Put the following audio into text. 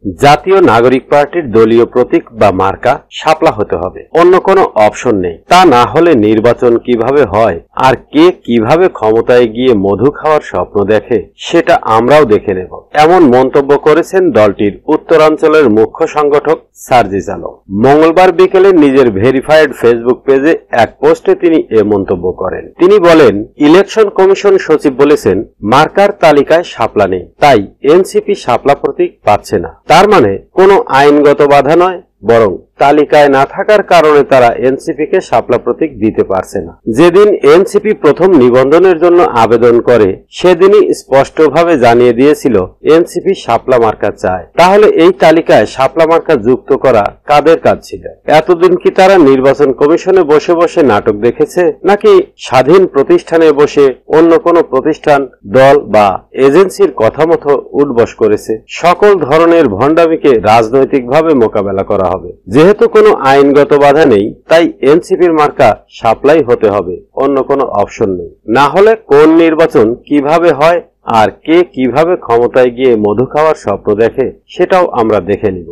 জাতীয় নাগরিক পার্টির দলীয় প্রতীক বা মার্কা শাপলা হতে হবে, অন্য কোনো অপশন নেই। তা না হলে নির্বাচন কিভাবে হয় আর কে কিভাবে ক্ষমতায় গিয়ে মধু খাওয়ার স্বপ্ন দেখে সেটা আমরাও দেখে নেব, এমন মন্তব্য করেছেন দলটির উত্তরাঞ্চলের মুখ্য সংগঠক সার্জিস আলম। মঙ্গলবার বিকেলে নিজের ভেরিফাইড ফেসবুক পেজে এক পোস্টে তিনি এ মন্তব্য করেন। তিনি বলেন, ইলেকশন কমিশন সচিব বলেছেন মার্কার তালিকায় শাপলা নেই, তাই এনসিপি শাপলা প্রতীক পাচ্ছে না। তার মানে কোনো আইনগত বাধা নয়, বরং তালিকায় না থাকার কারণে তারা এনসিপি কে শাপলা প্রতীক দিতে পারছে না। যেদিন এনসিপি প্রথম নিবন্ধনের জন্য আবেদন করে সেদিনই স্পষ্টভাবে জানিয়ে দিয়েছিল এনসিপি শাপলা মার্কা চায়। তাহলে এই তালিকায় শাপলা মার্কা যুক্ত করা কাদের কাজ ছিল? এতদিন কি তারা নির্বাচন কমিশনে বসে বসে নাটক দেখেছে, নাকি স্বাধীন প্রতিষ্ঠানে বসে অন্য কোনো প্রতিষ্ঠান, দল বা এজেন্সির কথা মতো উঠবস করেছে? সকল ধরনের ভণ্ডামিকে রাজনৈতিকভাবে মোকাবেলা করা হবে। যেহেতু কোনো আইনগত বাধা নেই, তাই এনসিপির মার্কা শাপলাই হতে হবে, অন্য কোনো অপশন নেই। না হলে কোন নির্বাচন কিভাবে হয় আর কে কিভাবে ক্ষমতায় গিয়ে মধু খাওয়ার স্বপ্ন দেখে সেটাও আমরা দেখে নিব।